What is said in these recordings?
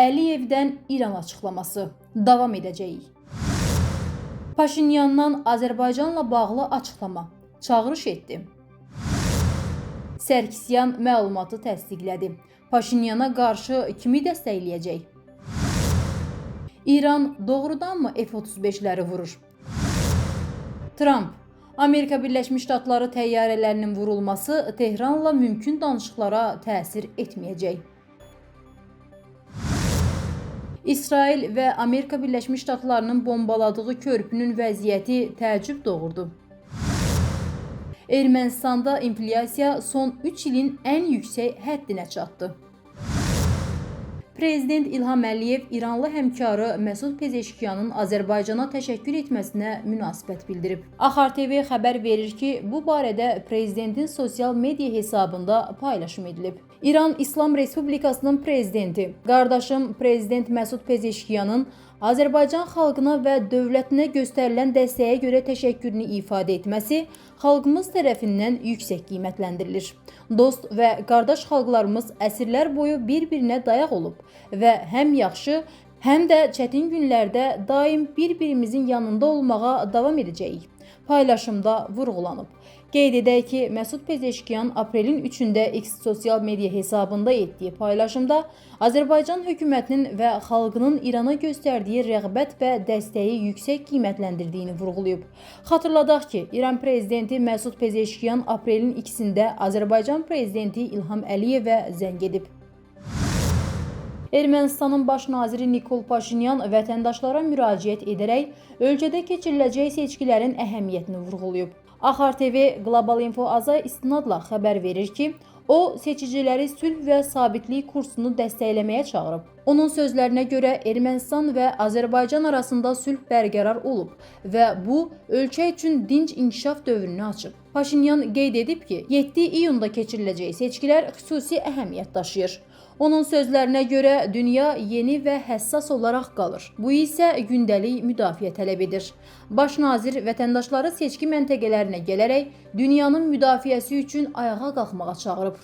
Əliyevdən İran açıqlaması. Davam edəcəyik. Paşinyandan Azərbaycanla bağlı açıqlama. Çağırış etdi. Sərkisyan məlumatı təsdiqlədi. Paşinyana qarşı kimi dəstəkləyəcək? İran doğrudanmı F-35'ləri vurur? Trump, Amerika Birləşmiş Ştatları təyyarələrinin vurulması Tehranla mümkün danışıqlara təsir etməyəcək. İsrail və Amerika Birləşmiş Ştatlarının bombaladığı körpünün vəziyyəti təəccüb doğurdu. Ermənistanda inflyasiya son 3 ilin ən yüksək həddinə çatdı. Prezident İlham Əliyev İranlı həmkarı Məsud Pezeşkiyanın Azərbaycana təşəkkür etməsinə münasibət bildirib. Axar TV xəbər verir ki, bu barədə prezidentin sosial media hesabında paylaşım edilib. İran İslam Respublikasının prezidenti, qardaşım Prezident Məsud Pezeşkiyanın Azərbaycan xalqına və dövlətinə göstərilən dəstəyə görə təşəkkürünü ifadə etməsi xalqımız tərəfindən yüksək qiymətləndirilir. Dost və qardaş xalqlarımız əsrlər boyu bir-birinə dayaq olub və həm yaxşı, həm də çətin günlərdə daim bir-birimizin yanında olmağa davam edəcəyik. Paylaşımda vurğulanıb. Qeyd edək ki, Məsud Pezeşkiyan aprelin 3-də X sosial media hesabında etdiyi paylaşımda Azərbaycan hökumətinin və xalqının İrana göstərdiyi rəğbət və dəstəyi yüksək qiymətləndirdiyini vurğulayıb. Xatırladaq ki, İran prezidenti Məsud Pezeşkiyan aprelin 2-də Azərbaycan prezidenti İlham Əliyevə zəng edib. Ermənistanın baş naziri Nikol Paşinyan vətəndaşlara müraciət edərək ölkədə keçiriləcək seçkilərin əhəmiyyətini vurğulayıb. Axar TV Global Info Aza istinadla xəbər verir ki, o seçiciləri sülh və sabitlik kursunu dəstəkləməyə çağırıb. Onun sözlərinə görə Ermənistan və Azərbaycan arasında sülh bərqərar olub və bu ölkə üçün dinc inkişaf dövrünü açıb. Paşinyan qeyd edib ki, 7 iyunda keçiriləcək seçkilər xüsusi əhəmiyyət daşıyır. Onun sözlərinə görə dünya yeni və həssas olaraq qalır. Bu isə gündəlik müdafiə tələb edir. Baş nazir vətəndaşları seçki məntəqələrinə gələrək dünyanın müdafiəsi üçün ayağa qalxmağa çağırıb.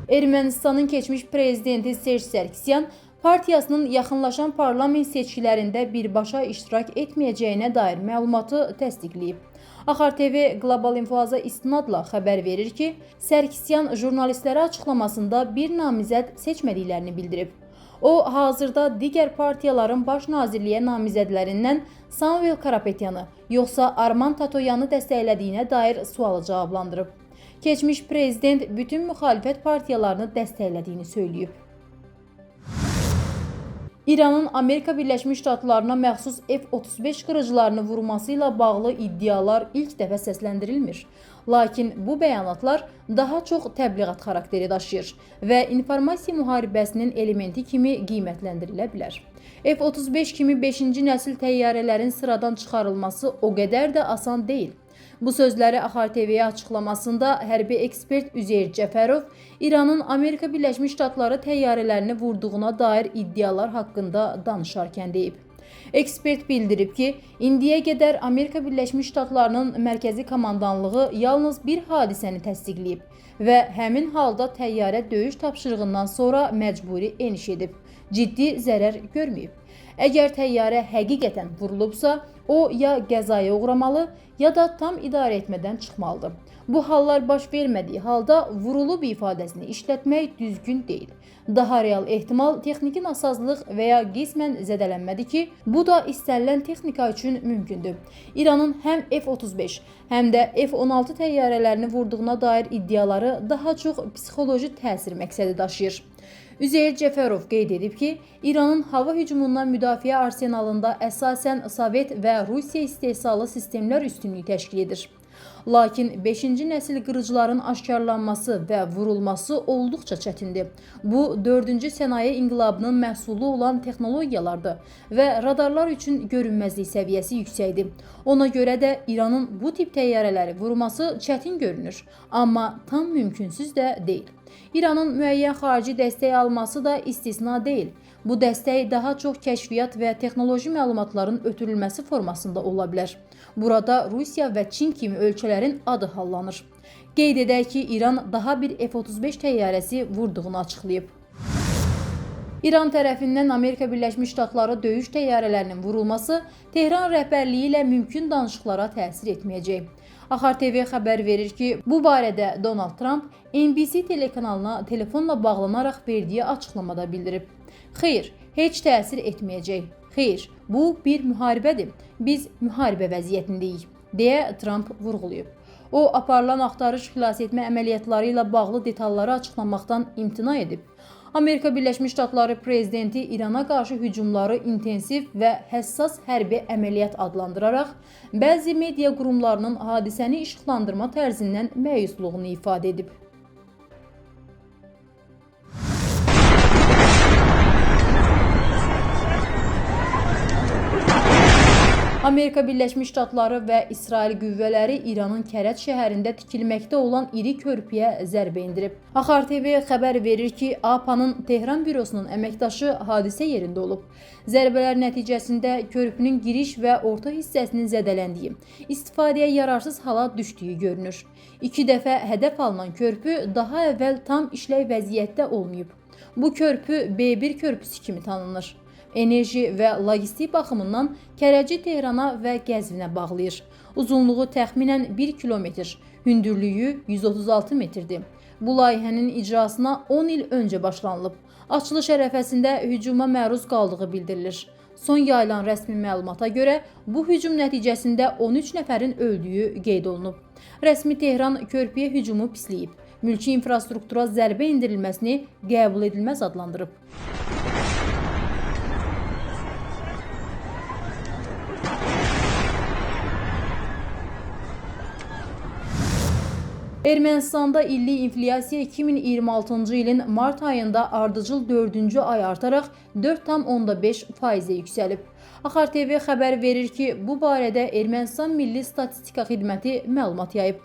Ermənistanın keçmiş prezidenti Serj Sərkisyan partiyasının yaxınlaşan parlament seçkilərində birbaşa iştirak etməyəcəyinə dair məlumatı təsdiqləyib. Axar TV Global Infoaza istinadla xəbər verir ki, Sərkisyan jurnalistlərə açıqlamasında bir namizəd seçmədiklərini bildirib. O, hazırda digər partiyaların baş nazirliyə namizədlərindən Samuel Karapetyanı, yoxsa Arman Tatoyanı dəstəklədiyinə dair sualı cavablandırıb. Keçmiş prezident bütün müxalifət partiyalarını dəstəklədiyini söyləyib. İranın Amerika Birləşmiş Ştatlarına məxsus F-35 qırıcılarını vurması ilə bağlı iddialar ilk dəfə səsləndirilmir. Lakin bu bəyanatlar daha çox təbliğat xarakteri daşıyır və informasiya müharibəsinin elementi kimi qiymətləndirilə bilər. F-35 kimi 5-ci nəsil təyyarələrin sıradan çıxarılması o qədər də asan deyil. Bu sözləri Axar TV-yə açıqlamasında hərbi ekspert Üzeyir Cəfərov İranın Amerika Birləşmiş Ştatları təyyarələrini vurduğuna dair iddialar haqqında danışarkən deyib. Ekspert bildirib ki, indiyə qədər Amerika Birləşmiş Ştatlarının mərkəzi komandanlığı yalnız bir hadisəni təsdiqləyib və həmin halda təyyarə döyüş tapşırığından sonra məcburi eniş edib. Ciddi zərər görməyib. Əgər təyyarə həqiqətən vurulubsa, o ya qəzaya uğramalı, ya da tam idarə etmədən çıxmalıdır. Bu hallar baş vermədiyi halda vurulub ifadəsini işlətmək düzgün deyil. Daha real ehtimal texniki nasazlıq və ya qismən zədələnmədir ki, bu da istənilən texnika üçün mümkündür. İranın həm F-35, həm də F-16 təyyarələrini vurduğuna dair iddiaları daha çox psixoloji təsir məqsədi daşıyır. Üzeyir Cəfərov qeyd edib ki, İranın hava hücumundan müdafiə arsenalında əsasən Sovet və Rusiya istehsalı sistemlər üstünlüyü təşkil edir. Lakin 5-ci nəsil qırıcıların aşkarlanması və vurulması olduqca çətindir. Bu, 4-cü sənaye inqilabının məhsulu olan texnologiyalardır və radarlar üçün görünməzlik səviyyəsi yüksəkdir. Ona görə də İranın bu tip təyyarələri vurması çətin görünür, amma tam mümkünsüz də deyil. İranın müəyyən xarici dəstək alması da istisna deyil. Bu dəstək daha çox kəşfiyyat və texnoloji məlumatların ötürülməsi formasında ola bilər. Burada Rusiya və Çin kimi ölkələrin adı hallanır. Qeyd edək ki, İran daha bir F-35 təyyarəsi vurduğunu açıqlayıb. İran tərəfindən Amerika Birləşmiş Ştatları döyüş təyyarələrinin vurulması Tehran rəhbərliyi ilə mümkün danışıqlara təsir etməyəcək. Axar TV xəbər verir ki, bu barədə Donald Trump NBC telekanalına telefonla bağlanaraq verdiyi açıqlamada bildirib. Xeyr, heç təsir etməyəcək. Xeyr, bu bir müharibədir. Biz müharibə vəziyyətindəyik, deyə Trump vurğulayıb. O, aparılan axtarış xilasetmə əməliyyatları ilə bağlı detalları açıqlamaqdan imtina edib. Amerika Birləşmiş Ştatları prezidenti İrana qarşı hücumları intensiv və həssas hərbi əməliyyat adlandıraraq, bəzi media qurumlarının hadisəni işıqlandırma tərzindən məyusluğunu ifadə edib. Amerika Birləşmiş Ştatları və İsrail qüvvələri İranın Kərəc şəhərində tikilməkdə olan iri körpüyə zərbə endirib. Axar TV xəbər verir ki, APA-nın Tehran bürosunun əməkdaşı hadisə yerində olub. Zərbələr nəticəsində körpünün giriş və orta hissəsinin zədələndiyi, istifadəyə yararsız hala düşdüyü görünür. 2 dəfə hədəf alınan körpü daha əvvəl tam işləy vəziyyətdə olmayıb. Bu körpü B1 körpüsü kimi tanınır. Enerji və logistik baxımından Kərəci Tehrana və Qəzvinə bağlayır. Uzunluğu təxminən 1 kilometr, hündürlüyü 136 metrdir. Bu layihənin icrasına 10 il öncə başlanılıb. Açılış ərəfəsində hücuma məruz qaldığı bildirilir. Son yayılan rəsmi məlumata görə bu hücum nəticəsində 13 nəfərin öldüyü qeyd olunub. Rəsmi Tehran körpüyə hücumu pisləyib. Mülki infrastruktura zərbə endirilməsini qəbul edilməz adlandırıb. Ermənistanda illik inflyasiya 2026-cı ilin mart ayında ardıcıl 4-cü ay artaraq 4,5%-ə yüksəlib. Axar TV xəbər verir ki, bu barədə Ermənistan Milli Statistika Xidməti məlumat yayıb.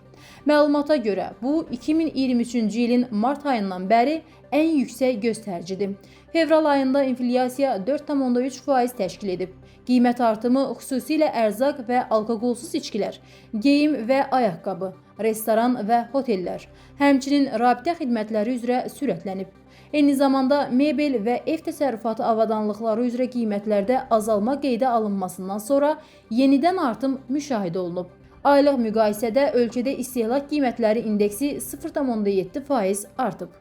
Məlumata görə bu 2023-cü ilin mart ayından bəri ən yüksək göstəricidir. Fevral ayında inflyasiya 4,3% təşkil edib. Qiymət artımı xüsusilə ərzaq və alkoqolsuz içkilər, geyim və ayaqqabı, restoran və hotellər, həmçinin rabitə xidmətləri üzrə sürətlənib. Eyni zamanda mebel və ev təsərrüfatı avadanlıqları üzrə qiymətlərdə azalma qeydə alınmasından sonra yenidən artım müşahidə olunub. Aylıq müqayisədə ölkədə istehlak qiymətləri indeksi 0,7% artıb.